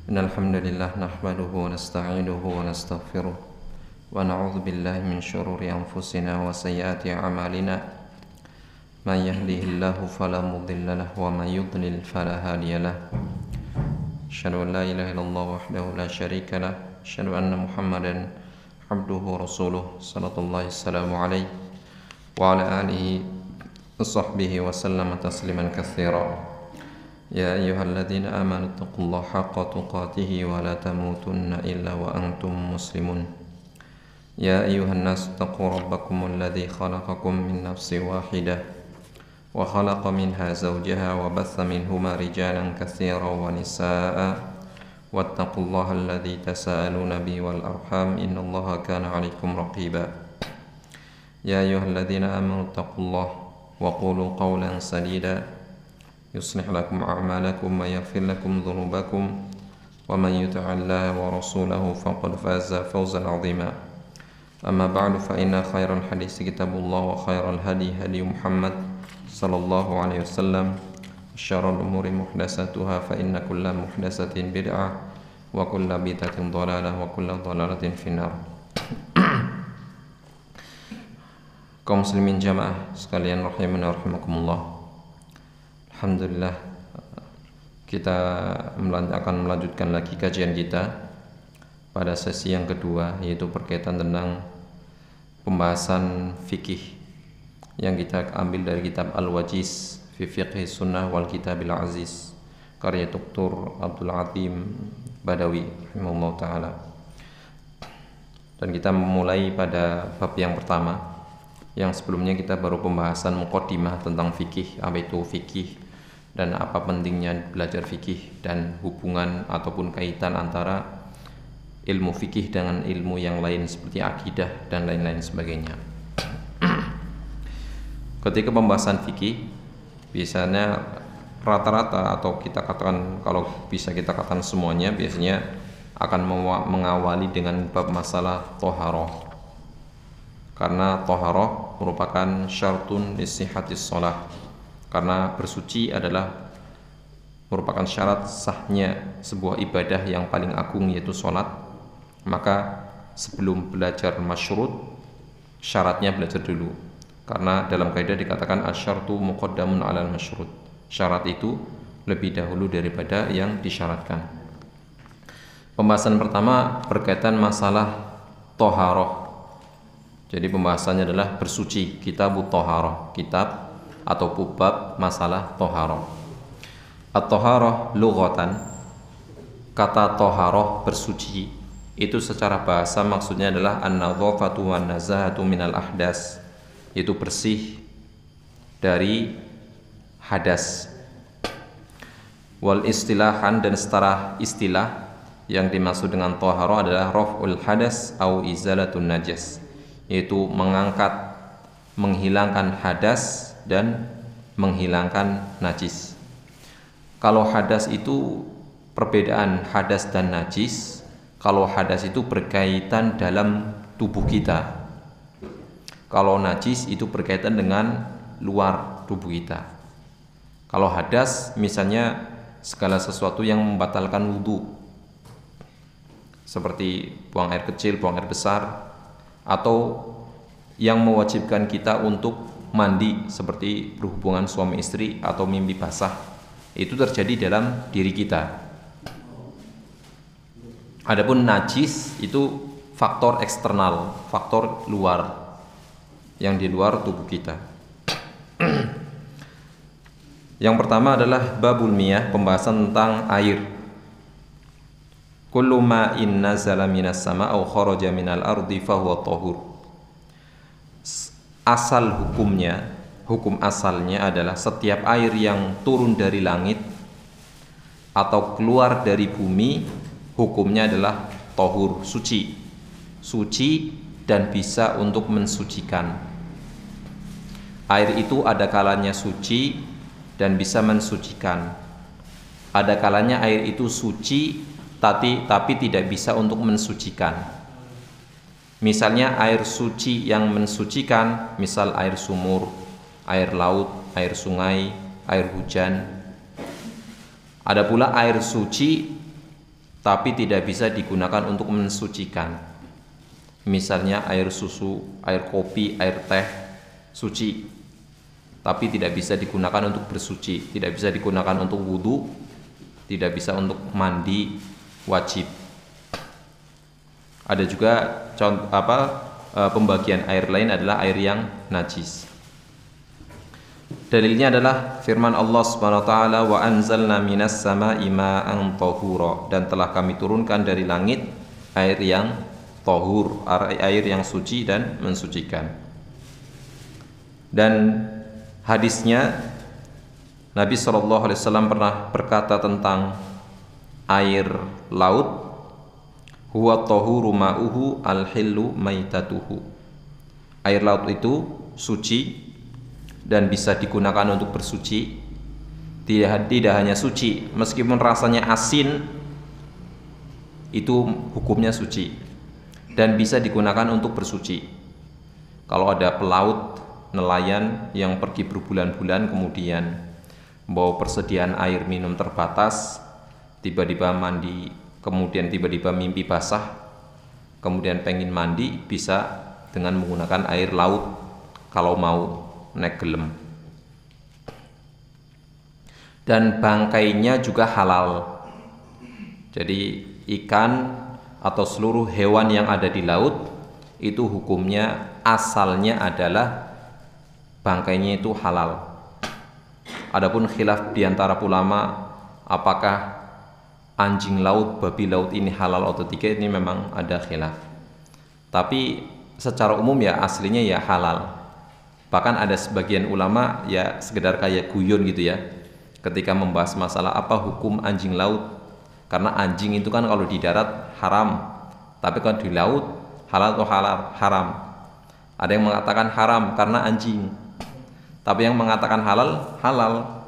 إن الحمد لله نحمده ونستعينه ونستغفره ونعوذ بالله من شرور أنفسنا وسيئات أعمالنا من يهده الله فلا مضل له ومن يضلل فلا هادي له أشهد أن لا إله إلا الله وحده لا شريك له أشهد أن محمدا عبده ورسوله صلى الله وسلم عليه وعلى آله وصحبه وسلم تسليما كثيرا يا أيها الذين آمنوا اتقوا الله حق تقاته ولا تموتن إلا وأنتم مسلمون يا أيها الناس اتقوا ربكم الذي خلقكم من نفس واحدة وخلق منها زوجها وبث منهما رجالا كثيرا ونساء واتقوا الله الذي تساءلون به والأرحام إن الله كان عليكم رقيبا يا أيها الذين آمنوا اتقوا الله وقولوا قولا سديدا يصلح لكم أعمالكم ويغفر لكم ذنوبكم ومن يطع الله ورسوله فقد فاز فوزا عظيما أما بعد فإن خير الحديث كتاب الله وخير الهدي هدي محمد صلى الله عليه وسلم شر الأمور محدثاتها فإن كل محدثة بدعة وكل بدعة ضلالة وكل ضلالة في النار. Kaum muslimin jamaah sekalian rahimani wa rahimakumullah. Alhamdulillah kita akan melanjutkan lagi kajian kita pada sesi yang kedua, yaitu berkaitan tentang pembahasan fikih yang kita ambil dari kitab Al-Wajiz fi Fiqhi Sunnah wal Kitabil Aziz karya Dr. Abdul Atim Badawi rahimahullah ta'ala. Dan kita memulai pada bab yang pertama, yang sebelumnya kita baru pembahasan muqaddimah tentang fikih, apa itu fikih dan apa pentingnya belajar fikih dan hubungan ataupun kaitan antara ilmu fikih dengan ilmu yang lain seperti akidah dan lain-lain sebagainya. Ketika pembahasan fikih biasanya rata-rata atau kita katakan, kalau bisa kita katakan semuanya, biasanya akan mengawali dengan bab masalah toharoh, karena toharoh merupakan syartun lisihhatis shalah, karena bersuci adalah merupakan syarat sahnya sebuah ibadah yang paling agung, yaitu sholat. Maka sebelum belajar masyrut, syaratnya belajar dulu, karena dalam kaidah dikatakan asyartu muqaddamun alal masyrut, syarat itu lebih dahulu daripada yang disyaratkan. Pembahasan pertama berkaitan masalah toharoh. Jadi pembahasannya adalah bersuci, kitabut toharoh, kitab atau bab masalah toharoh. At-toharoh lughatan, kata toharoh bersuci itu secara bahasa maksudnya adalah an-nadhafatu wan nazahatu minal ahdas, yaitu bersih dari hadas. Wal istilahan, dan secara istilah yang dimaksud dengan toharoh adalah raf'ul hadas au izalatun najas, yaitu mengangkat, menghilangkan hadas dan menghilangkan najis. Kalau hadas itu perbedaan hadas dan najis. Kalau hadas itu berkaitan dalam tubuh kita. Kalau najis itu berkaitan dengan luar tubuh kita. Kalau hadas misalnya segala sesuatu yang membatalkan wudu, seperti buang air kecil, buang air besar, atau yang mewajibkan kita untuk mandi seperti berhubungan suami istri atau mimpi basah, itu terjadi dalam diri kita. Adapun najis itu faktor eksternal, faktor luar, yang di luar tubuh kita. Yang pertama adalah babul miyah, pembahasan tentang air. Kullu ma'in nazala minas sama' aw kharaja minal ardi fahuwa tahur. Asal hukumnya, hukum asalnya adalah setiap air yang turun dari langit atau keluar dari bumi, hukumnya adalah tahur, suci. Suci dan bisa untuk mensucikan. Air itu ada kalanya suci dan bisa mensucikan. Ada kalanya air itu suci tapi tidak bisa untuk mensucikan. Misalnya air suci yang mensucikan, misal air sumur, air laut, air sungai, air hujan. Ada pula air suci tapi tidak bisa digunakan untuk mensucikan. Misalnya air susu, air kopi, air teh suci, tapi tidak bisa digunakan untuk bersuci, tidak bisa digunakan untuk wudhu, tidak bisa untuk mandi wajib. Ada juga contoh pembagian air lain adalah air yang najis. Dalilnya adalah firman Allah Subhanahu wa taala, wa anzalna minas sama'i ma'an tahura, dan telah kami turunkan dari langit air yang tahur, air yang suci dan mensucikan. Dan hadisnya Nabi SAW pernah berkata tentang air laut, huwa tahuru ma'uhu al-hillu maitatuhu. Air laut itu suci dan bisa digunakan untuk bersuci. Tidak hanya suci, meskipun rasanya asin, itu hukumnya suci dan bisa digunakan untuk bersuci. Kalau ada pelaut, nelayan yang pergi berbulan-bulan kemudian bawa persediaan air minum terbatas, tiba-tiba mandi, kemudian tiba-tiba mimpi basah, kemudian pengen mandi, bisa dengan menggunakan air laut kalau mau naik gelem. Dan bangkainya juga halal. Jadi ikan atau seluruh hewan yang ada di laut itu hukumnya asalnya adalah bangkainya itu halal. Adapun khilaf di antara ulama apakah anjing laut, babi laut ini halal atau tidak, ini memang ada khilaf. Tapi secara umum ya aslinya ya halal. Bahkan ada sebagian ulama ya sekedar kayak guyon gitu ya, ketika membahas masalah apa hukum anjing laut. Karena anjing itu kan kalau di darat haram, tapi kalau di laut halal atau haram. Ada yang mengatakan haram karena anjing, tapi yang mengatakan halal, halal.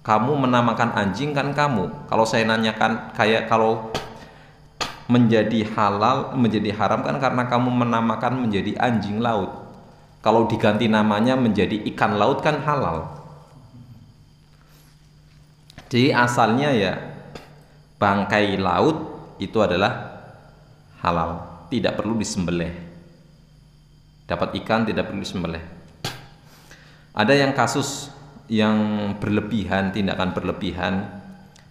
Kamu menamakan anjing kan kamu. Kalau saya nanyakan kayak kalau menjadi halal, menjadi haram kan karena kamu menamakan menjadi anjing laut. Kalau diganti namanya menjadi ikan laut kan halal. Jadi asalnya ya bangkai laut itu adalah halal, tidak perlu disembelih. Dapat ikan tidak perlu disembelih. Ada yang kasus yang berlebihan, tindakan berlebihan.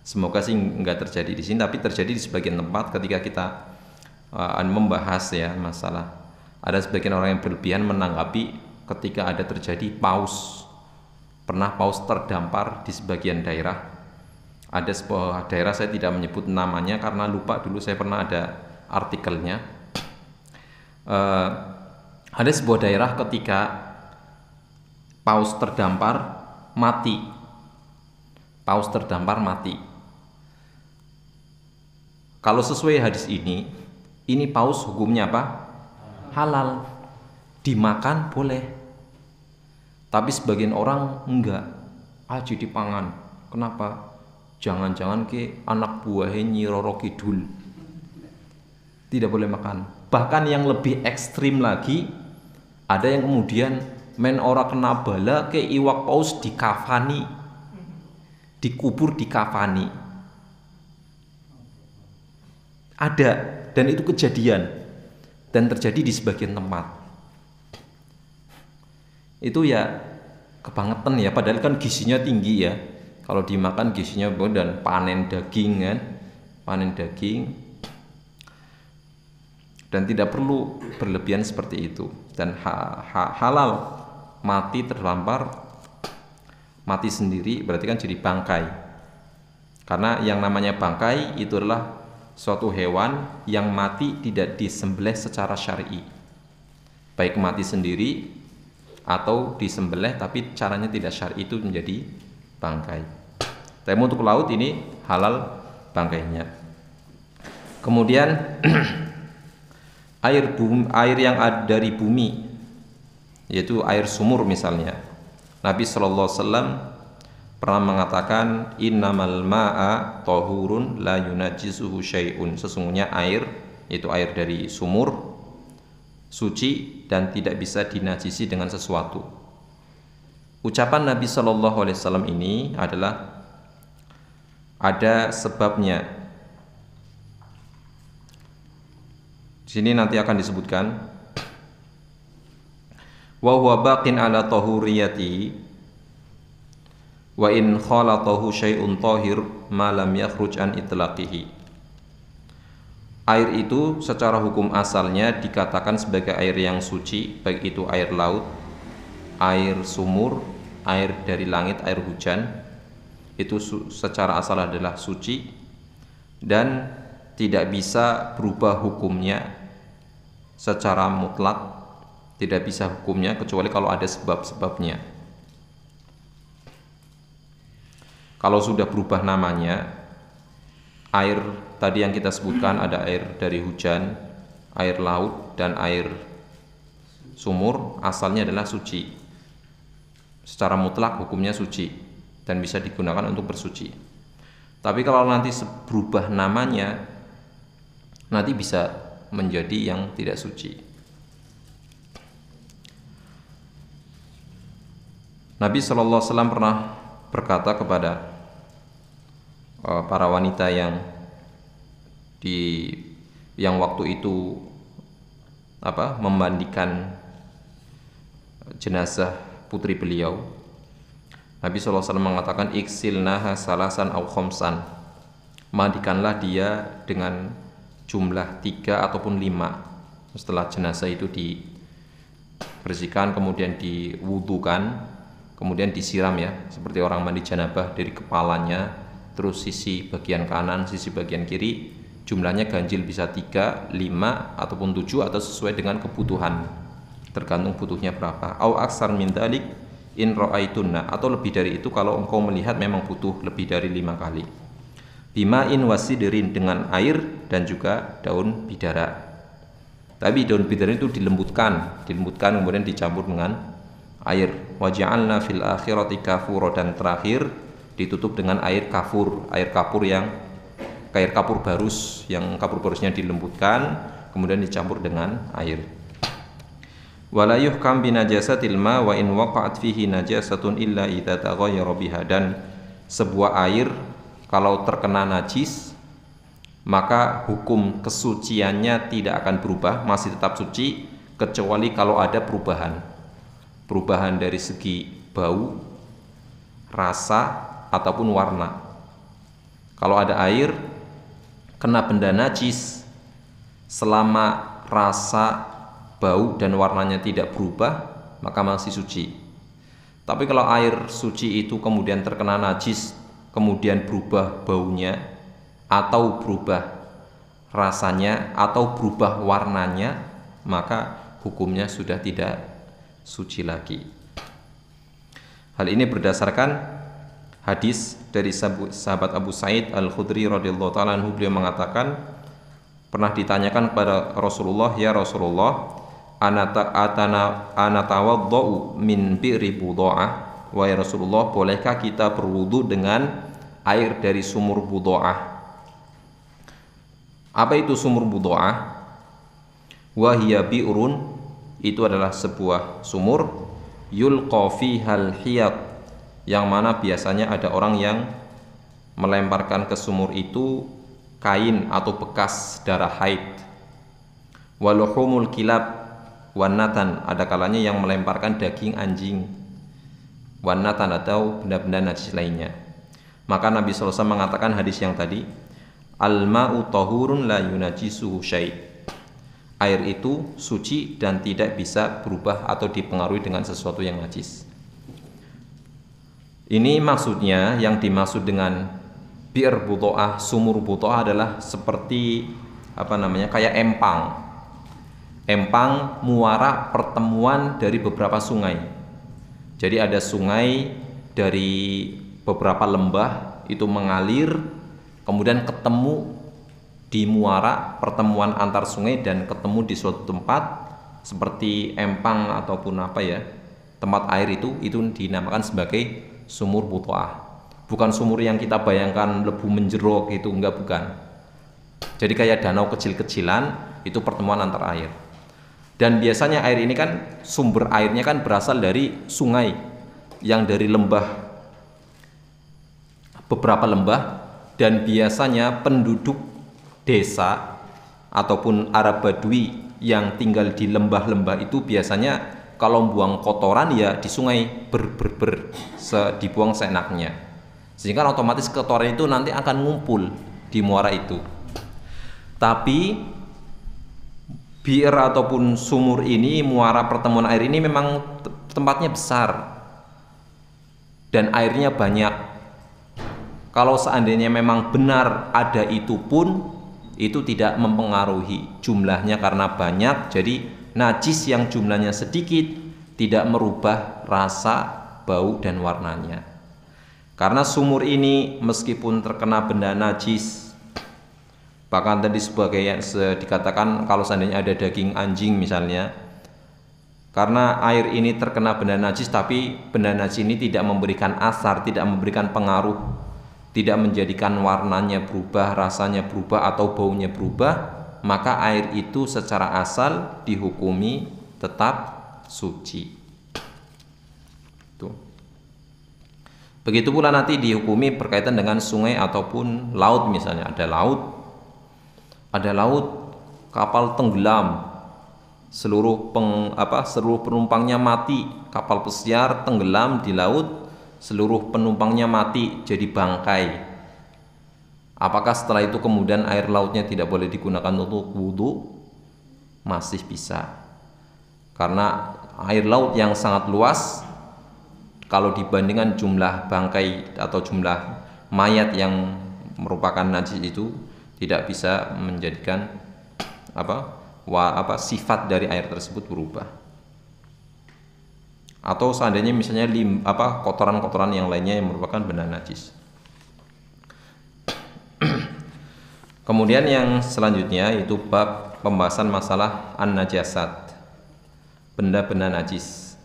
Semoga sih enggak terjadi di sini, tapi terjadi di sebagian tempat ketika kita membahas ya masalah. Ada sebagian orang yang berlebihan menanggapi ketika ada terjadi paus. Pernah paus terdampar di sebagian daerah. Ada sebuah daerah, saya tidak menyebut namanya karena lupa, dulu saya pernah ada artikelnya. Ada sebuah daerah ketika paus terdampar mati. Paus terdampar mati. Kalau sesuai hadis ini paus hukumnya apa? Halal, dimakan boleh. Tapi sebagian orang enggak, aja dipangan. Kenapa? Jangan-jangan ke anak buahnya Nyi Roro Kidul, tidak boleh makan. Bahkan yang lebih ekstrim lagi, ada yang kemudian men ora kena bala ke iwak paus dikafani, dikubur dikafani. Ada, dan itu kejadian dan terjadi di sebagian tempat. Itu ya kebangetan ya, padahal kan gizinya tinggi ya. Kalau dimakan gizinya dan panen daging kan, panen daging. Dan tidak perlu berlebihan seperti itu. Dan halal, mati terdampar, mati sendiri berarti kan jadi bangkai. Karena yang namanya bangkai itu adalah suatu hewan yang mati tidak disembelih secara syar'i, baik mati sendiri atau disembelih tapi caranya tidak syar'i, itu menjadi bangkai. Tapi untuk laut ini halal bangkainya. Kemudian air yang ada dari bumi, yaitu air sumur misalnya. Nabi SAW pernah mengatakan innamal ma'a tahurun la yunajjisuhu syai'un. Sesungguhnya air, yaitu air dari sumur, suci dan tidak bisa dinajisi dengan sesuatu. Ucapan Nabi SAW ini adalah ada sebabnya. Di sini nanti akan disebutkan wa huwa baqin ala tahuriyati wa in khalatahu syai'un tahir ma lam yakhruj an itlaqihi. Air itu secara hukum asalnya dikatakan sebagai air yang suci, baik itu air laut, air sumur, air dari langit, air hujan. Itu secara asal adalah suci dan tidak bisa berubah hukumnya secara mutlak. Tidak bisa hukumnya kecuali kalau ada sebab-sebabnya. Kalau sudah berubah namanya, air tadi yang kita sebutkan ada air dari hujan, air laut, dan air sumur, asalnya adalah suci. Secara mutlak hukumnya suci dan bisa digunakan untuk bersuci. Tapi kalau nanti berubah namanya, nanti bisa menjadi yang tidak suci. Nabi SAW pernah berkata kepada para wanita yang waktu itu memandikan jenazah putri beliau. Nabi SAW mengatakan iksilnaha salasan au khomsan, mandikanlah dia dengan jumlah 3 ataupun 5. Setelah jenazah itu dibersihkan, kemudian diwudukan, kemudian disiram ya, seperti orang mandi janabah, dari kepalanya, terus sisi bagian kanan, sisi bagian kiri, jumlahnya ganjil, bisa 3, 5, ataupun 7, atau sesuai dengan kebutuhan, tergantung butuhnya berapa. Au aksar min dalik in ra'aitunna, atau lebih dari itu kalau engkau melihat memang butuh lebih dari 5 kali. Bima'in wasidirin, dengan air dan juga daun bidara. Tapi daun bidara itu dilembutkan kemudian dicampur dengan air. Waja'alna fil akhirati kafura, dan terakhir ditutup dengan air kafur yang air kapur barus, yang kapur barusnya dilembutkan kemudian dicampur dengan air. Wala yuhkam binajasatil ma wa in waqa'at fihi najasatun illa idza taghayyara biha, dan sebuah air kalau terkena najis maka hukum kesuciannya tidak akan berubah, masih tetap suci, kecuali kalau ada perubahan dari segi bau, rasa, ataupun warna. Kalau ada air kena benda najis, selama rasa, bau, dan warnanya tidak berubah, maka masih suci. Tapi kalau air suci itu kemudian terkena najis, kemudian berubah baunya, atau berubah rasanya, atau berubah warnanya, maka hukumnya sudah tidak suci lagi. Hal ini berdasarkan hadis dari sahabat Abu Sa'id Al-Khudri radhiyallahu ta'ala anhu. Beliau mengatakan, pernah ditanyakan kepada Rasulullah, ya Rasulullah, anatawaddau min bi'ri buda'ah, wahai Rasulullah, bolehkah kita berwudu dengan air dari sumur buda'ah? Apa itu sumur buda'ah? Wahiya bi'run, itu adalah sebuah sumur, yulqa fihal hiyat, yang mana biasanya ada orang yang melemparkan ke sumur itu kain atau bekas darah haid. Waluhumul kilab wanatan, ada kalanya yang melemparkan daging anjing, wanatan atau benda-benda najis lainnya. Maka Nabi SAW mengatakan hadis yang tadi, al-ma'u tahurun la yunajisuhu syai', air itu suci dan tidak bisa berubah atau dipengaruhi dengan sesuatu yang najis. Ini maksudnya, yang dimaksud dengan bi'r buda'ah, sumur buda'ah adalah seperti kayak empang muara pertemuan dari beberapa sungai. Jadi ada sungai dari beberapa lembah itu mengalir, kemudian ketemu di muara pertemuan antar sungai dan ketemu di suatu tempat seperti empang ataupun tempat air itu dinamakan sebagai sumur buda'ah. Bukan sumur yang kita bayangkan lebu menjerok itu, bukan. Jadi kayak danau kecil-kecilan, itu pertemuan antar air. Dan biasanya air ini kan sumber airnya kan berasal dari sungai yang dari beberapa lembah, dan biasanya penduduk desa ataupun Arab Badui yang tinggal di lembah-lembah itu biasanya kalau buang kotoran ya di sungai dibuang seenaknya, sehingga otomatis kotoran itu nanti akan ngumpul di muara itu. Tapi bir ataupun sumur ini, muara pertemuan air ini memang tempatnya besar dan airnya banyak. Kalau seandainya memang benar ada itu pun, itu tidak mempengaruhi jumlahnya karena banyak. Jadi najis yang jumlahnya sedikit tidak merubah rasa, bau, dan warnanya. Karena sumur ini meskipun terkena benda najis, bahkan tadi sebagai yang dikatakan kalau seandainya ada daging anjing misalnya, karena air ini terkena benda najis, tapi benda najis ini tidak memberikan asar, tidak memberikan pengaruh, tidak menjadikan warnanya berubah, rasanya berubah, atau baunya berubah, maka air itu secara asal dihukumi tetap suci. Tuh. Begitu pula nanti dihukumi berkaitan dengan sungai ataupun laut misalnya. Ada laut, kapal tenggelam, seluruh penumpangnya mati, kapal pesiar tenggelam di laut, seluruh penumpangnya mati jadi bangkai. Apakah setelah itu kemudian air lautnya tidak boleh digunakan untuk wudhu? Masih bisa, karena air laut yang sangat luas, kalau dibandingkan jumlah bangkai atau jumlah mayat yang merupakan najis itu tidak bisa menjadikan sifat dari air tersebut berubah. Atau seandainya misalnya kotoran-kotoran yang lainnya yang merupakan benda najis. Kemudian yang selanjutnya itu bab pembahasan masalah an-najasat, benda-benda najis.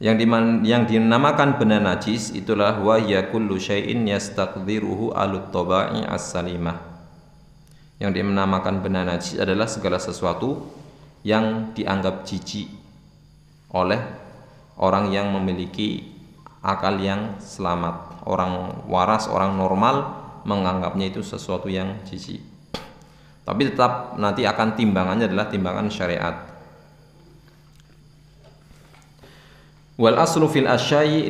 Yang dinamakan benda najis itulah wa ya kullu syai'in yastaqdiruhu alut-tabai as-salimah. Yang dinamakan benda najis adalah segala sesuatu yang dianggap jijik oleh orang yang memiliki akal yang selamat. Orang waras, orang normal menganggapnya itu sesuatu yang jijik. Tapi tetap nanti akan timbangannya adalah timbangan syariat. Wal aslu fil asya'i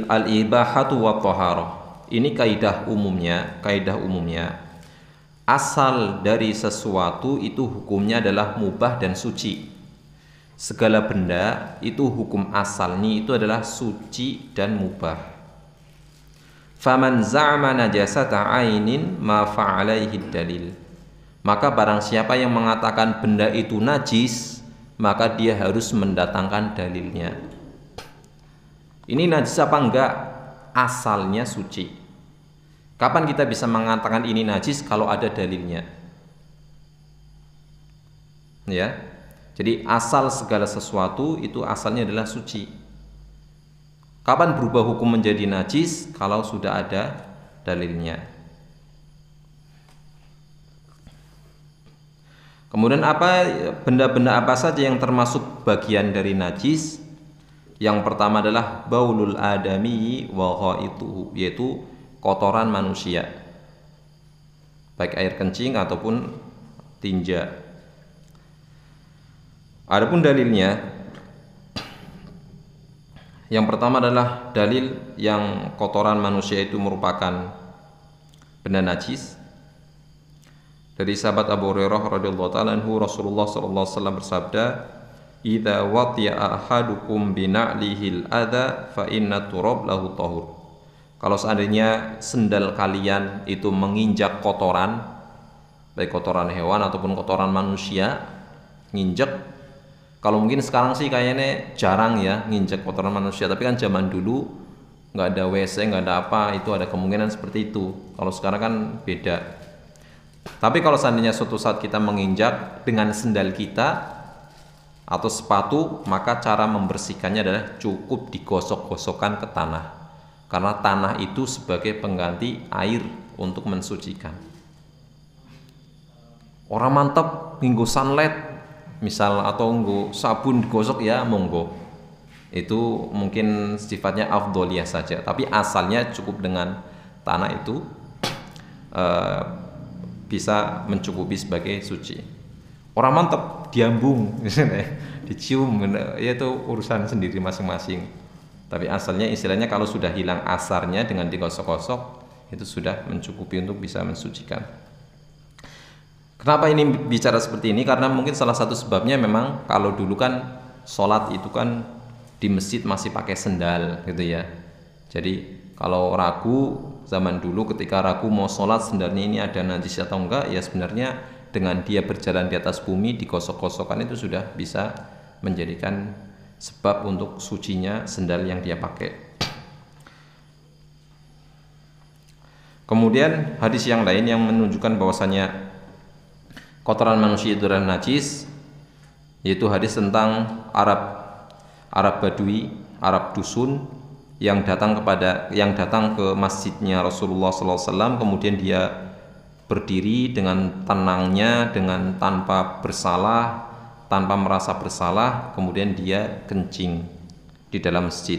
al-ibahatu wa taharah. Ini kaidah umumnya. Asal dari sesuatu itu hukumnya adalah mubah dan suci. Segala benda itu hukum asalnya itu adalah suci dan mubah. Faman za'ama najasata 'ainin ma fa'alaihi dalil. Maka barang siapa yang mengatakan benda itu najis, maka dia harus mendatangkan dalilnya. Ini najis apa enggak? Asalnya suci. Kapan kita bisa mengatakan ini najis? Kalau ada dalilnya. Ya. Jadi asal segala sesuatu itu asalnya adalah suci. Kapan berubah hukum menjadi najis? Kalau sudah ada dalilnya. Kemudian benda-benda apa saja yang termasuk bagian dari najis? Yang pertama adalah baulul adami wa ghaituhu, yaitu kotoran manusia, baik air kencing ataupun tinja. Adapun dalilnya, yang pertama adalah dalil yang kotoran manusia itu merupakan benda najis. Dari sahabat Abu Hurairah radhiyallahu ta'ala anhu, Rasulullah sallallahu alaihi wasallam bersabda, "Idza wati'a ahadukum bina'lihil adza fa inna turab lahu tahur." Kalau seandainya sendal kalian itu menginjak kotoran, baik kotoran hewan ataupun kotoran manusia, nginjek. Kalau mungkin sekarang sih kayaknya jarang ya nginjek kotoran manusia, tapi kan zaman dulu nggak ada WC, nggak ada apa, itu ada kemungkinan seperti itu. Kalau sekarang kan beda. Tapi kalau seandainya suatu saat kita menginjak dengan sendal kita atau sepatu, maka cara membersihkannya adalah cukup digosok-gosokkan ke tanah. Karena tanah itu sebagai pengganti air untuk mensucikan. Orang mantap nganggo sunlight misal atau nganggo sabun digosok ya monggo. Itu mungkin sifatnya afdholiyah saja, tapi asalnya cukup dengan tanah itu eh, bisa mencukupi sebagai suci. Orang mantep diambung, dicium, ya itu urusan sendiri masing-masing. Tapi asalnya istilahnya kalau sudah hilang asarnya dengan digosok-gosok itu sudah mencukupi untuk bisa mensucikan. Kenapa ini bicara seperti ini? Karena mungkin salah satu sebabnya memang kalau dulu kan sholat itu kan di masjid masih pakai sendal gitu ya. Jadi kalau ragu zaman dulu ketika ragu mau sholat sendalnya ini ada najis atau enggak, ya sebenarnya dengan dia berjalan di atas bumi digosok-gosokkan itu sudah bisa menjadikan sebab untuk sucinya sendal yang dia pakai. Kemudian hadis yang lain yang menunjukkan bahwasanya kotoran manusia itu adalah najis, yaitu hadis tentang Arab Badui, Arab dusun yang datang ke masjidnya Rasulullah SAW, kemudian dia berdiri dengan tenangnya, dengan tanpa bersalah, tanpa merasa bersalah, kemudian dia kencing di dalam masjid.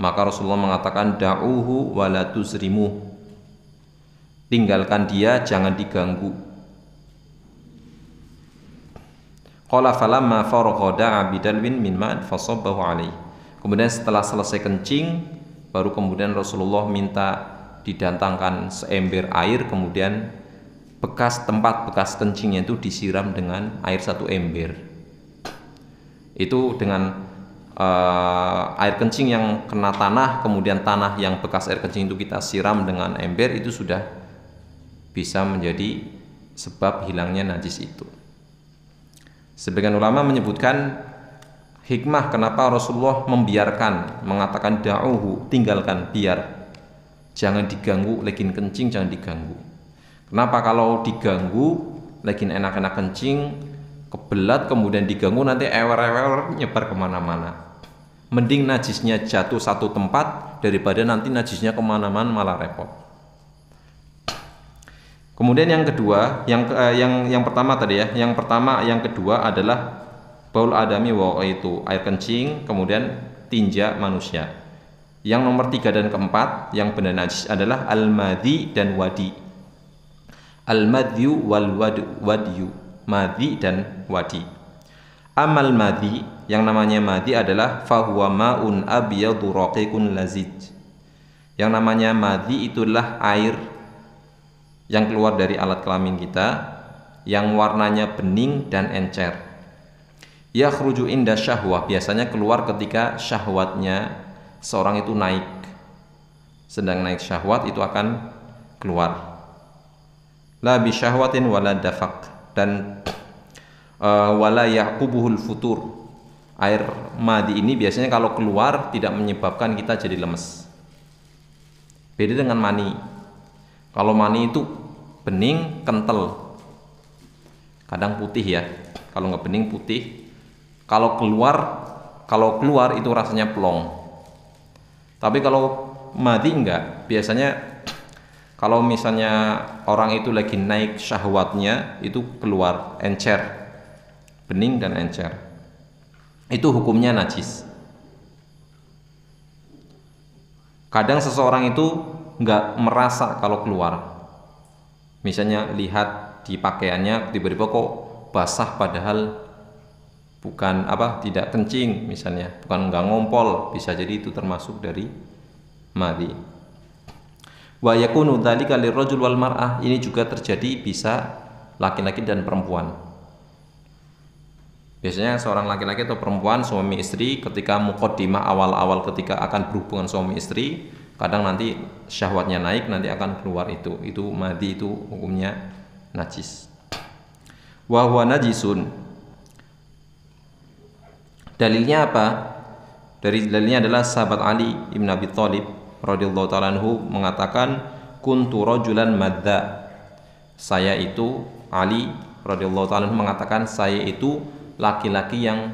Maka Rasulullah mengatakan da'uhu wala tuzrimu, tinggalkan dia, jangan diganggu. Qala falamma faragha da'a bidalwin min ma'in fasabbahu alaihi. Kemudian setelah selesai kencing, baru kemudian Rasulullah minta didatangkan seember air, kemudian tempat bekas kencingnya itu disiram dengan air satu ember. Itu dengan air kencing yang kena tanah, kemudian tanah yang bekas air kencing itu kita siram dengan ember, itu sudah bisa menjadi sebab hilangnya najis itu. Sebagian ulama menyebutkan hikmah kenapa Rasulullah mengatakan da'uhu, tinggalkan, biar jangan diganggu, legin kencing jangan diganggu. Kenapa? Kalau diganggu, legin enak-enak kencing, kebelat kemudian diganggu, nanti ewer-ewer nyebar kemana-mana. Mending najisnya jatuh satu tempat daripada nanti najisnya kemana-mana malah repot. Kemudian yang kedua, yang pertama tadi ya, yang kedua adalah baul adami wa itu air kencing, kemudian tinja manusia. Yang nomor 3 dan keempat yang benar najis adalah al-madhi dan wadi. Al-madhiyu wal wadiyu, madhi dan wadi. Amal madhi, yang namanya madhi adalah fahuwa ma'un abyadu raqiqun lazij. Yang namanya madhi itulah air yang keluar dari alat kelamin kita yang warnanya bening dan encer. Yakhruju inda syahwah, biasanya keluar ketika syahwatnya seorang itu naik, sedang naik syahwat itu akan keluar. La bi syahwatin wala dafaq, dan wala yaqubuhul futur. Air madi ini biasanya kalau keluar tidak menyebabkan kita jadi lemes. Beda dengan mani. Kalau mani itu bening, kental, kadang putih ya. Kalau nggak bening putih. Kalau keluar itu rasanya plong. Tapi kalau madi enggak, biasanya kalau misalnya orang itu lagi naik syahwatnya itu keluar encer, bening dan encer. Itu hukumnya najis. Kadang seseorang itu enggak merasa kalau keluar. Misalnya lihat di pakaiannya tiba-tiba kok basah padahal tidak kencing misalnya, bukan enggak ngompol, bisa jadi itu termasuk dari madhi. Wa yakunu dzalika lirrajul wal mar'ah, ini juga terjadi bisa laki-laki dan perempuan. Biasanya seorang laki-laki atau perempuan, suami istri, ketika muqaddimah awal-awal ketika akan berhubungan suami istri, kadang nanti syahwatnya naik, nanti akan keluar itu madhi, itu hukumnya najis. Wa huwa najisun. Dalilnya apa? Dalilnya adalah sahabat Ali Ibn Abi Thalib radhiyallahu ta'ala anhu mengatakan kuntu rajulan madza. Saya itu, Ali radhiyallahu ta'ala anhu mengatakan, saya itu laki-laki yang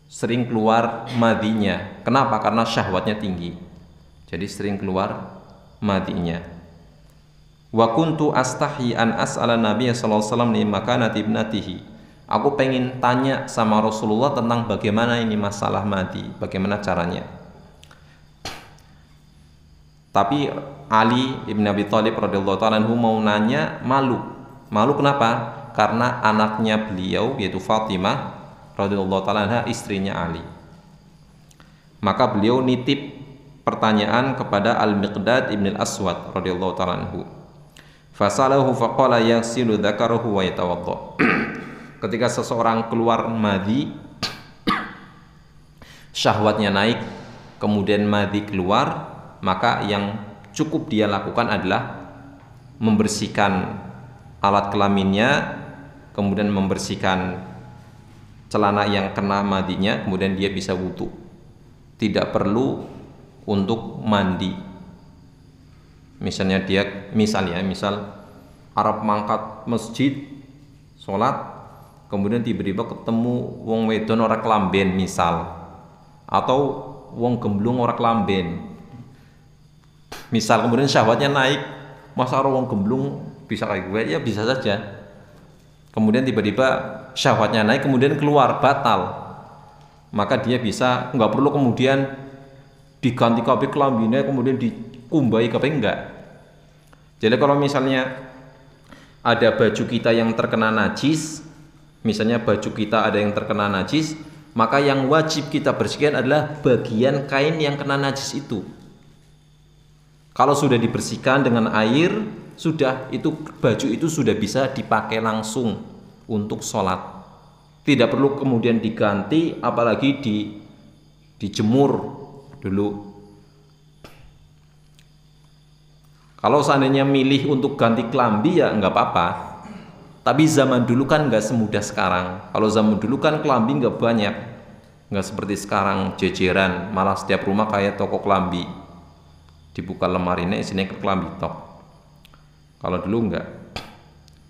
sering keluar madhinya. Kenapa? Karena syahwatnya tinggi. Jadi sering keluar madhinya. Wa kuntu astahi an as'ala Nabi sallallahu alaihi wasallam li makanati ibnatihi. Aku pengen tanya sama Rasulullah tentang bagaimana ini masalah madhi, bagaimana caranya. Tapi Ali ibn Abi Thalib radhiyallahu ta'ala anhu mau nanya, malu. Malu kenapa? Karena anaknya beliau yaitu Fatimah radhiyallahu ta'ala anha istrinya Ali. Maka beliau nitip pertanyaan kepada Al-Miqdad ibn Al-Aswad radhiyallahu ta'ala anhu. Fasalahu faqala yaghsilu dzakarahu wa yatawadda. Ketika seseorang keluar madhi, syahwatnya naik, kemudian madhi keluar, maka yang cukup dia lakukan adalah membersihkan alat kelaminnya, kemudian membersihkan celana yang kena madhinya, kemudian dia bisa wudu. Tidak perlu untuk mandi. Misal Arab mangkat masjid sholat, kemudian tiba-tiba ketemu wong wedon ora kelamben misal, atau wong gemblung ora kelamben misal, kemudian syahwatnya naik, masa wong gemblung bisa kayak gue? Ya bisa saja. Kemudian tiba-tiba syahwatnya naik, kemudian keluar batal, maka dia bisa, nggak perlu kemudian diganti kabeh kelambine, kemudian dikumbai kabeh, enggak. Jadi kalau misalnya ada baju kita yang terkena najis, misalnya baju kita ada yang terkena najis, maka yang wajib kita bersihkan adalah bagian kain yang kena najis itu. Kalau sudah dibersihkan dengan air, sudah, itu baju itu sudah bisa dipakai langsung untuk sholat. Tidak perlu kemudian diganti, apalagi dijemur dulu. Kalau seandainya milih untuk ganti kelambi ya nggak apa-apa. Tapi zaman dulu kan nggak semudah sekarang. Kalau zaman dulu kan kelambi nggak banyak, nggak seperti sekarang jejeran, malah setiap rumah kayak toko kelambi. Dibuka lemarinya isinya kelambi tok. Kalau dulu enggak.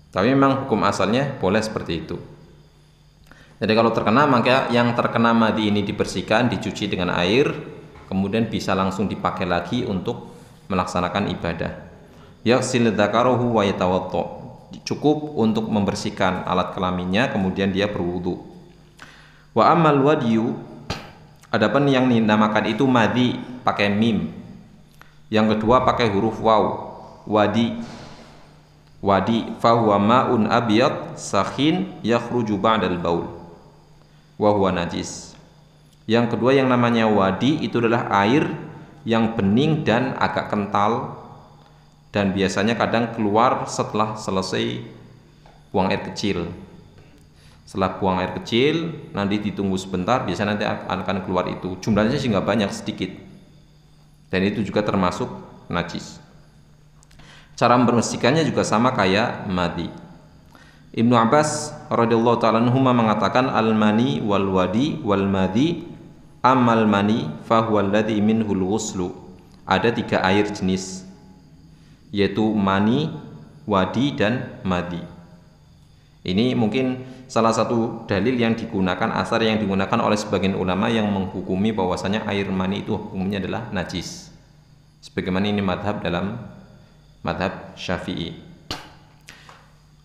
Tapi memang hukum asalnya boleh seperti itu. Jadi kalau terkena, maka yang terkena madhi ini dibersihkan, dicuci dengan air, kemudian bisa langsung dipakai lagi untuk melaksanakan ibadah. Yaghsil dzakarahu wa yatawadda. Cukup untuk membersihkan alat kelaminnya, kemudian dia berwudu. Wa ammal wadiyu, adapun yang dinamakan itu madhi pakai mim. Yang kedua pakai huruf waw, wadi. Wadi fahuwa ma'un abyad sakhin yakhruju ba'dal baul wa huwa najis. Yang kedua yang namanya wadi itu adalah air yang bening dan agak kental, dan biasanya kadang keluar setelah selesai buang air kecil. Setelah buang air kecil, nanti ditunggu sebentar, biasanya nanti akan keluar itu. Jumlahnya sih nggak banyak, sedikit. Dan itu juga termasuk najis. Cara membersihkannya juga sama kayak madhi. Ibnu Abbas radhiyallahu ta'ala anhuma mengatakan al-mani wal wadi wal madhi, amal mani fahuwa alladhi minhul ghuslu. Ada 3 air jenis, yaitu mani, wadi, dan madhi. Ini mungkin salah satu dalil yang digunakan, asar yang digunakan oleh sebagian ulama yang menghukumi bahwasanya air mani itu hukumnya adalah najis. Sebagaimana ini madhab dalam madhab Syafi'i.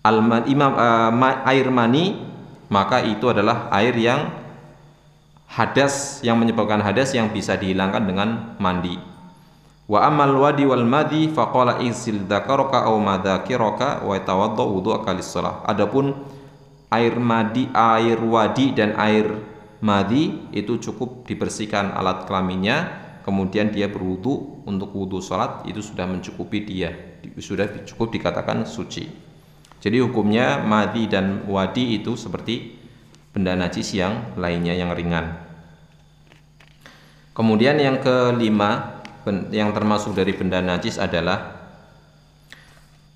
Air mani, maka itu adalah air yang hadas, yang menyebabkan hadas yang bisa dihilangkan dengan mandi. Wa amal wadi wal madhi faqala ighsil dzakaraka aw madzakiraka wa tawadda wudu'aka lis-shalah. Adapun air madi, air wadi dan air madhi itu cukup dibersihkan alat kelaminnya, kemudian dia berwudu untuk wudu salat, itu sudah mencukupi dia, sudah cukup dikatakan suci. Jadi hukumnya madhi dan wadi itu seperti benda najis yang lainnya yang ringan. Kemudian yang kelima yang termasuk dari benda najis adalah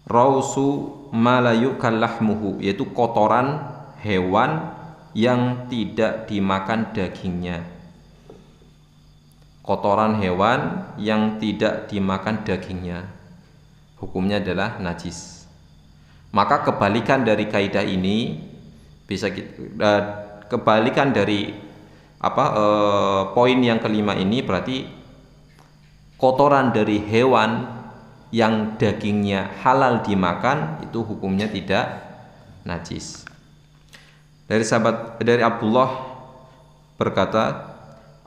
rausu malayu kalahmuhu, yaitu kotoran hewan yang tidak dimakan dagingnya. Kotoran hewan yang tidak dimakan dagingnya, hukumnya adalah najis. Maka kebalikan dari kaidah ini bisa kebalikan dari poin yang kelima ini berarti kotoran dari hewan yang dagingnya halal dimakan itu hukumnya tidak najis. Dari Abdullah berkata,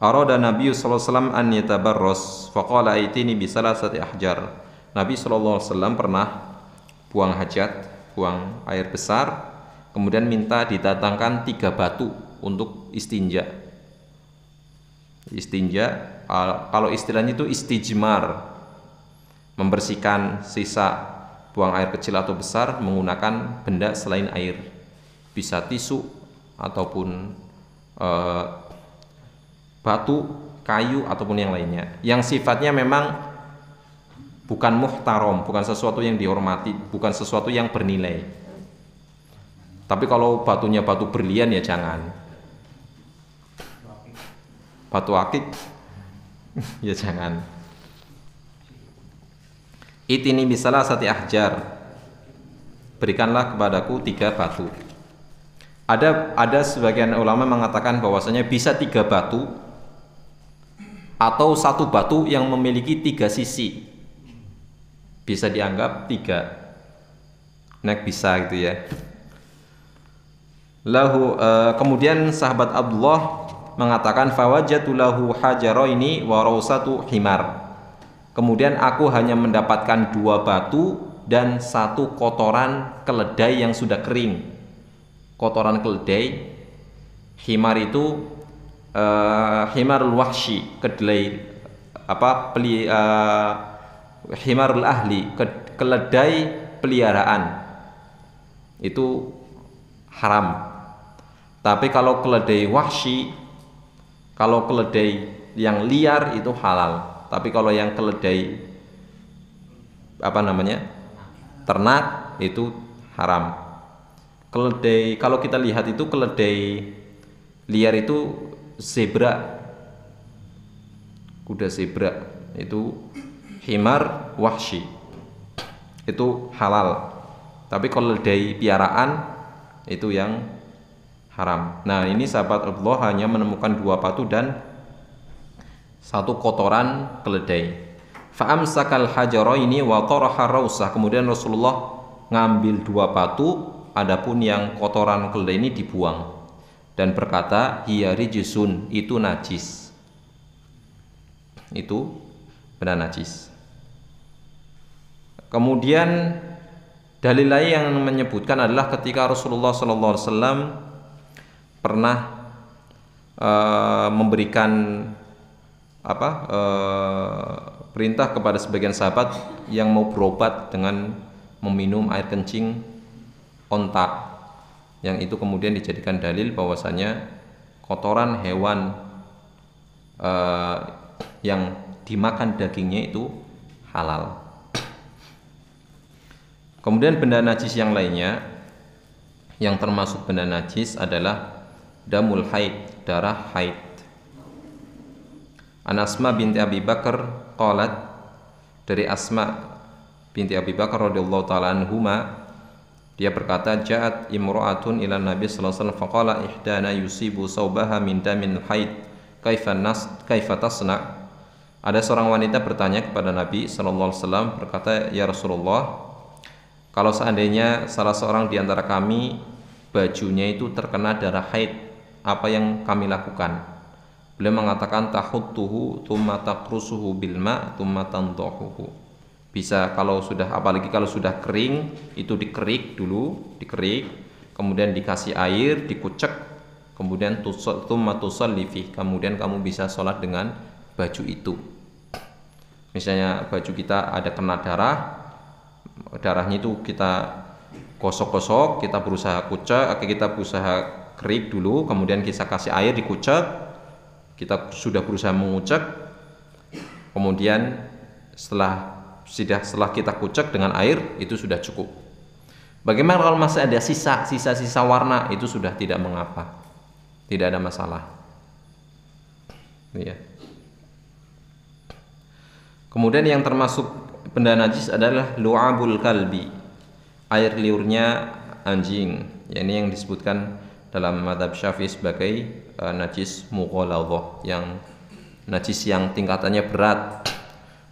arada Nabi sallallahu alaihi wasallam an yatabarras faqala aitini bi salasati ahjar Nabi SAW pernah buang hajat, buang air besar, kemudian minta didatangkan 3 batu untuk istinja. Istinja, kalau istilahnya itu istijmar, membersihkan sisa buang air kecil atau besar menggunakan benda selain air, bisa tisu ataupun batu, kayu ataupun yang lainnya, yang sifatnya memang bukan muhtaram, bukan sesuatu yang dihormati, bukan sesuatu yang bernilai. Tapi kalau batunya batu berlian ya jangan. Batu akik ya jangan. Itini bisalah sati ahjar, berikanlah kepadaku 3 batu. Ada sebagian ulama mengatakan bahwasanya bisa 3 batu atau 1 batu yang memiliki 3 sisi, bisa dianggap 3. Nek bisa gitu ya. Kemudian sahabat Abdullah mengatakan fawajatu lahu hajaraini wa rausatu himar. Kemudian aku hanya mendapatkan 2 batu dan 1 kotoran keledai yang sudah kering. Kotoran keledai, himar itu himarul wahsy, kedelai himarul ahli, keledai peliharaan. Itu haram. Tapi kalau keledai wahsy, kalau keledai yang liar itu halal. Tapi kalau yang keledai ternak itu haram. Keledai, kalau kita lihat itu keledai liar itu zebra, kuda zebra, itu himar wahsy, itu halal. Tapi kalau keledai piaraan itu yang haram. Nah, ini sahabat Allah hanya menemukan 2 batu dan 1 kotoran keledai. Fa'amsakal hajaraini wa taraha rausah. Kemudian Rasulullah ngambil 2 batu, adapun yang kotoran keledai ini dibuang dan berkata, hiya rijsun, itu najis. Itu benar najis. Kemudian dalil lain yang menyebutkan adalah ketika Rasulullah SAW pernah memberikan perintah kepada sebagian sahabat yang mau berobat dengan meminum air kencing onta, yang itu kemudian dijadikan dalil bahwasanya kotoran hewan yang dimakan dagingnya itu halal. Kemudian benda najis yang lainnya, yang termasuk benda najis adalah damul haid, darah haid. An Asma binti Abi Bakar qalat, dari Asma binti Abi Bakar radhiyallahu taala anhuma, dia berkata, ja'at imra'atun ila Nabi sallallahu alaihi wasallam faqala ihdana yusibu saubaha min damin haid kaifa tasna. Ada seorang wanita bertanya kepada Nabi sallallahu alaihi wasallam, berkata, ya Rasulullah, kalau seandainya salah seorang di antara kami bajunya itu terkena darah haid, apa yang kami lakukan? Beliau mengatakan tahuttuhu thumma taqrusuhu bil ma' thumma tandahuhu. Bisa kalau sudah, apalagi kalau sudah kering, itu dikerik dulu, kemudian dikasih air, dikucek, kemudian thumma tusalli fih, kemudian kamu bisa sholat dengan baju itu. Misalnya baju kita ada kena darahnya itu kita gosok-gosok, kita berusaha kucek, kita berusaha kerik dulu, kemudian kita kasih air, dikucek, kita sudah berusaha mengucek, kemudian setelah kita kucek dengan air, itu sudah cukup. Bagaimana kalau masih ada sisa warna, itu sudah tidak mengapa, tidak ada masalah. Ya. Kemudian yang termasuk benda najis adalah lu'abul kalbi, air liurnya anjing. Ya, ini yang disebutkan dalam mazhab Syafi'i sebagai najis mughalladhah, yang najis yang tingkatannya berat.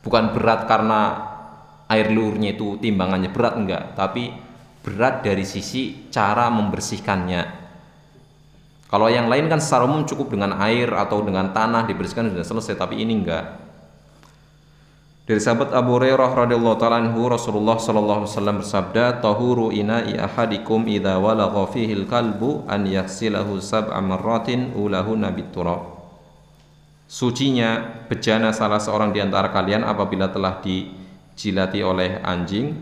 Bukan berat karena air liurnya itu timbangannya berat, enggak, tapi berat dari sisi cara membersihkannya. Kalau yang lain kan secara umum cukup dengan air atau dengan tanah dibersihkan sudah selesai, tapi ini enggak. Dari sahabat Abu Hurairah radhiyallahu taala anhu, Rasulullah sallallahu alaihi wasallam bersabda, "Tahuru ina'i ahadikum idza walagha fihi al-kalbu an yaghsilahu sab'a marratin ulahunna bit-turab." Sucinya bejana salah seorang di antara kalian apabila telah dijilati oleh anjing,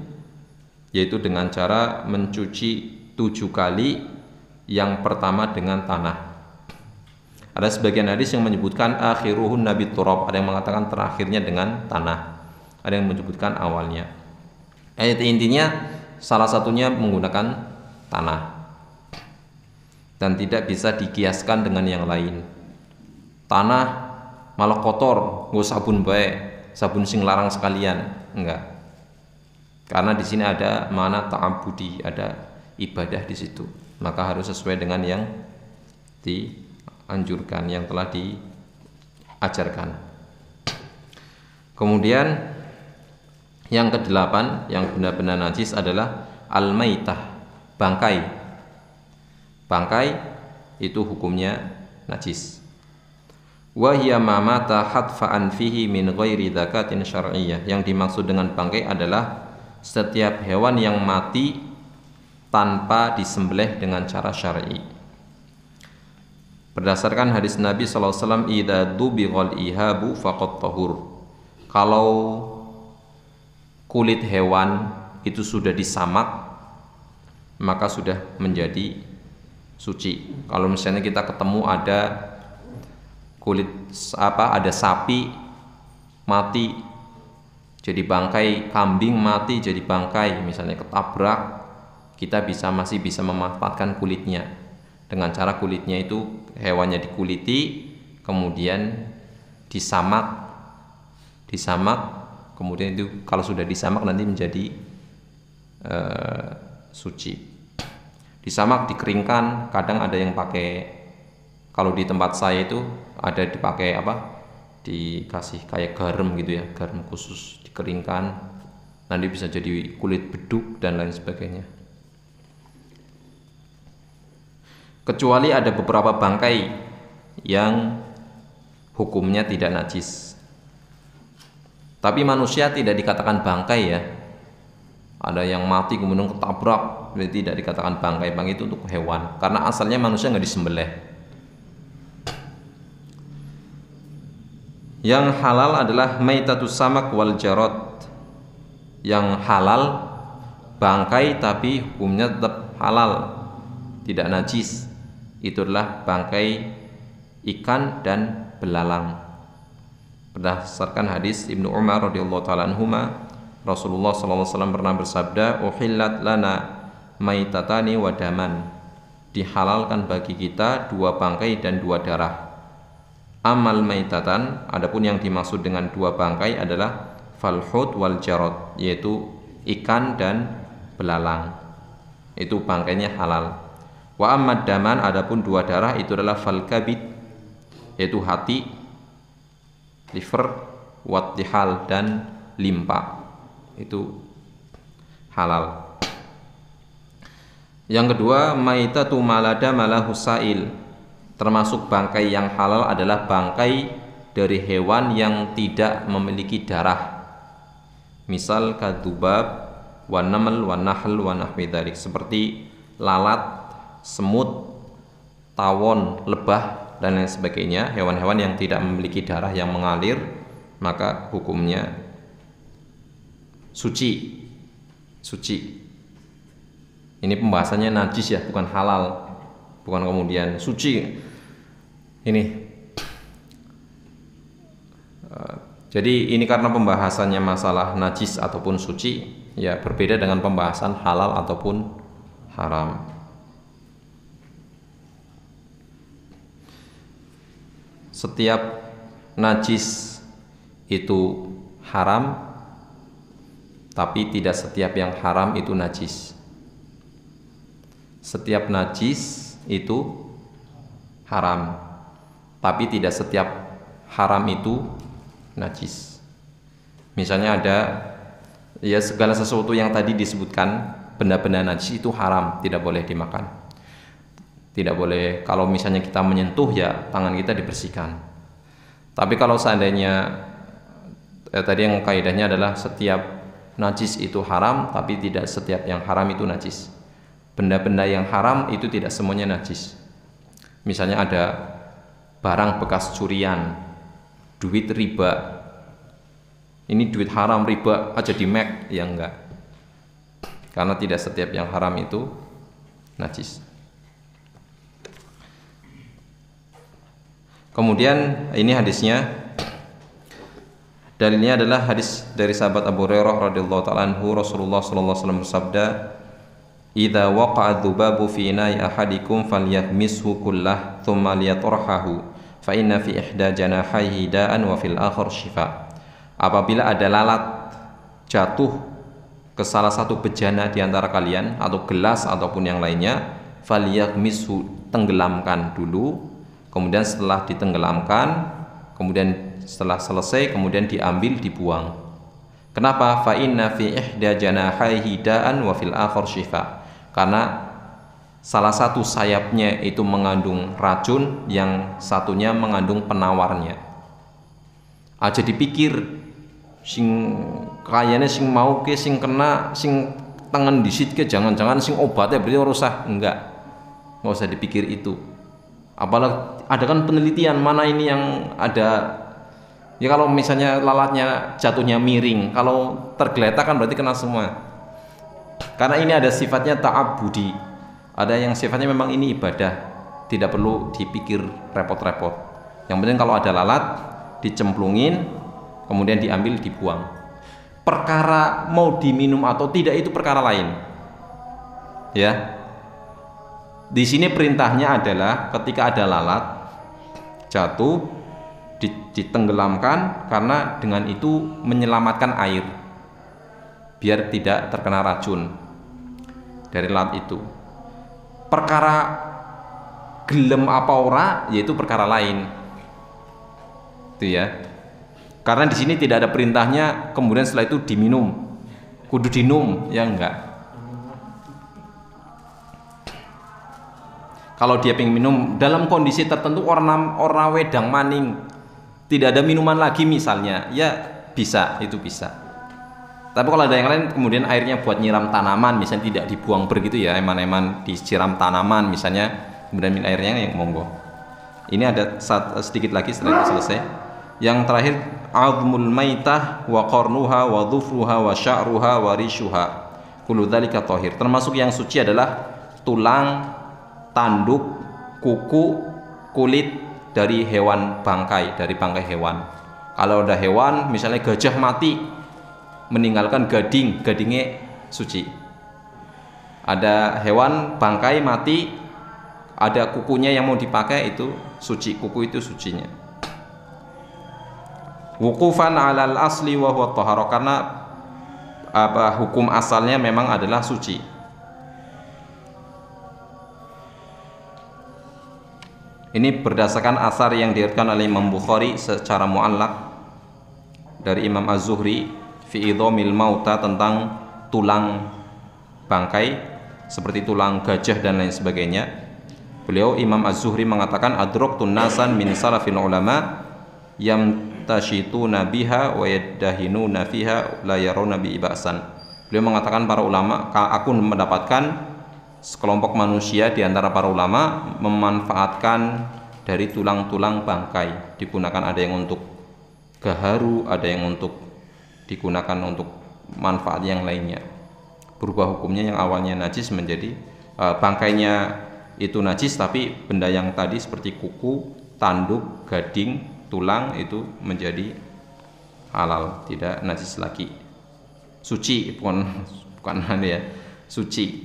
yaitu dengan cara mencuci 7 kali, yang pertama dengan tanah. Ada sebagian hadis yang menyebutkan akhiruhun nabit turab, ada yang mengatakan terakhirnya dengan tanah, ada yang menyebutkan awalnya. Ayat intinya salah satunya menggunakan tanah dan tidak bisa dikiaskan dengan yang lain. Tanah malah kotor, nggo sabun bae, sabun sing larang sekalian, enggak. Karena di sini ada makna ta'abbudi, ada ibadah di situ. Maka harus sesuai dengan yang dianjurkan, yang telah diajarkan. Kemudian yang ke-8 yang benar-benar najis adalah al-maitah, bangkai. Bangkai itu hukumnya najis. Wa hiya ma mata hatfa'an fihi min ghairi dzakatin syar'iyyah. Yang dimaksud dengan bangkai adalah setiap hewan yang mati tanpa disembelih dengan cara syar'i. Berdasarkan hadis Nabi sallallahu alaihi wasallam, idza dubighal ihabu faqad tahur. Kalau kulit hewan itu sudah disamak, maka sudah menjadi suci. Kalau misalnya kita ketemu ada kulit ada sapi mati jadi bangkai, kambing mati jadi bangkai, misalnya ketabrak, kita masih bisa memanfaatkan kulitnya dengan cara kulitnya itu hewannya dikuliti, kemudian disamak, kemudian itu kalau sudah disamak nanti menjadi suci. Disamak, dikeringkan, kadang ada yang pakai, kalau di tempat saya itu ada dipakai dikasih kayak garam gitu ya, garam khusus, dikeringkan, nanti bisa jadi kulit beduk dan lain sebagainya. Kecuali ada beberapa bangkai yang hukumnya tidak najis. Tapi manusia tidak dikatakan bangkai ya. Ada yang mati kemudian ketabrak, berarti tidak dikatakan bangkai. Bangkai itu untuk hewan, karena asalnya manusia nggak disembelih. Yang halal adalah maitatus samak wal jarad. Yang halal bangkai tapi hukumnya tetap halal, tidak najis. Itu adalah bangkai ikan dan belalang. Berdasarkan hadis Ibnu Umar radhiyallahu taala anhuma, Rasulullah sallallahu alaihi wasallam pernah bersabda, "Uhillat lana maitatani wa daman." Dihalalkan bagi kita 2 bangkai dan 2 darah. Amal maitatan, adapun yang dimaksud dengan 2 bangkai adalah falhut wal jarad, yaitu ikan dan belalang. Itu bangkainya halal. Wa ammad daman, adapun 2 darah itu adalah falkabid, yaitu hati, liver, wattihal dan limpa. Itu halal. Yang kedua, maitatu malada malahu sa'il. Termasuk bangkai yang halal adalah bangkai dari hewan yang tidak memiliki darah. Misal kadzubab, wan naml, wan nahl, wa nahwi dzalik, seperti lalat, semut, tawon, lebah dan lain sebagainya, hewan-hewan yang tidak memiliki darah yang mengalir, maka hukumnya suci. Ini pembahasannya najis ya, bukan halal, bukan kemudian suci. Ini jadi ini karena pembahasannya masalah najis ataupun suci ya, berbeda dengan pembahasan halal ataupun haram. Setiap najis itu haram, tapi tidak setiap yang haram itu najis. Setiap najis itu haram, tapi tidak setiap haram itu najis. Misalnya ada ya segala sesuatu yang tadi disebutkan, benda-benda najis itu haram, tidak boleh dimakan. Tidak boleh, kalau misalnya kita menyentuh ya tangan kita dibersihkan. Tapi kalau seandainya Tadi yang kaidahnya adalah setiap najis itu haram, tapi tidak setiap yang haram itu najis. Benda-benda yang haram itu tidak semuanya najis. Misalnya ada barang bekas curian, duit riba. Ini duit haram riba aja di mek, ya enggak. Karena tidak setiap yang haram itu najis. Kemudian ini hadisnya. Dalilnya adalah hadis dari sahabat Abu Hurairah radhiyallahu ta'ala anhu, Rasulullah sallallahu alaihi wasallam bersabda, "Idza waqa'a dzubabu fi ina'i ahadikum falyahmishu kullah thumma liyatrahahu fa inna fi ihda janahaihi da'an wa fil akhar shifa." Apabila ada lalat jatuh ke salah satu bejana di antara kalian atau gelas ataupun yang lainnya, falyahmishu, tenggelamkan dulu, kemudian setelah ditenggelamkan, kemudian setelah selesai kemudian diambil, dibuang. Kenapa? Fa inna fi ihda janahaihi da'an wa fil akhar shifa. Karena salah satu sayapnya itu mengandung racun, yang satunya mengandung penawarnya. Aja dipikir sing kayane sing mau ke sing kena sing tangan disit ke, jangan-jangan sing obatnya berarti rusak. Enggak usah dipikir itu. Apalagi ada kan penelitian mana ini yang ada. Ya kalau misalnya lalatnya jatuhnya miring, kalau tergeletak kan berarti kena semua. Karena ini ada sifatnya ta'abbudi. Ada yang sifatnya memang ini ibadah, tidak perlu dipikir repot-repot. Yang penting kalau ada lalat dicemplungin, kemudian diambil, dibuang. Perkara mau diminum atau tidak itu perkara lain. Ya. Di sini perintahnya adalah ketika ada lalat jatuh ditenggelamkan, karena dengan itu menyelamatkan air biar tidak terkena racun dari lalat itu. Perkara gelem apa ora yaitu perkara lain, itu ya. Karena di sini tidak ada perintahnya kemudian setelah itu diminum, kudu dinum, ya enggak. Kalau dia pengen minum dalam kondisi tertentu, orang wedang maning, tidak ada minuman lagi misalnya, ya bisa, itu bisa. Tapi kalau ada yang lain kemudian airnya buat nyiram tanaman, misalnya tidak dibuang begitu ya, eman-eman disiram tanaman misalnya, kemudian minum airnya, yang monggo. Ini ada sedikit lagi setelah itu selesai. Yang terakhir, azmul maitah wa qarnuha wa dhufruha wa sya'ruha wa rishuha kullu dzalika thahir. Termasuk yang suci adalah tulang, tanduk, kuku, kulit dari hewan bangkai, dari bangkai hewan. Kalau ada hewan misalnya gajah mati meninggalkan gadingnya suci. Ada hewan bangkai mati, ada kukunya yang mau dipakai, itu suci, kuku itu sucinya. Wuqufan 'alal asli wa huwa thahara, karena hukum asalnya memang adalah suci. Ini berdasarkan asar yang diriwayatkan oleh Imam Bukhari secara mu'allaq dari Imam Az-Zuhri fi idhamil mauta, tentang tulang bangkai seperti tulang gajah dan lain sebagainya. Beliau Imam Az-Zuhri mengatakan, adroktun nasan min salafil ulama yamtashituna biha wa yaddahinuna fiha la yarawna bi ba'san. Beliau mengatakan para ulama, aku mendapatkan sekelompok manusia di antara para ulama memanfaatkan dari tulang-tulang bangkai, digunakan ada yang untuk gaharu, ada yang untuk digunakan untuk manfaat yang lainnya. Berubah hukumnya, yang awalnya najis menjadi bangkainya itu najis, tapi benda yang tadi seperti kuku, tanduk, gading, tulang itu menjadi halal, tidak najis lagi, suci, bukan ya, suci.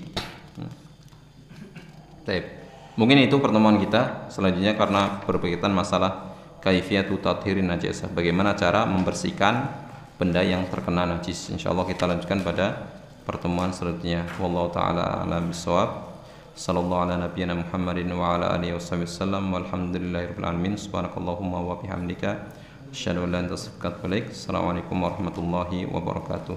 Mungkin itu pertemuan kita selanjutnya, karena berkaitan masalah kaifiyatu tathirin najasah, bagaimana cara membersihkan benda yang terkena najis. Insyaallah kita lanjutkan pada pertemuan selanjutnya. Wallahu taala a'lam bissawab. Sallallahu ala nabiyyina Muhammadin wa ala alihi wasallam. Walhamdulillahirabbil alamin. Subhanakallahumma wa bihamdika asyhadu an la ilaha illa anta astaghfiruka wa atubu ilaik. Assalamualaikum warahmatullahi wabarakatuh.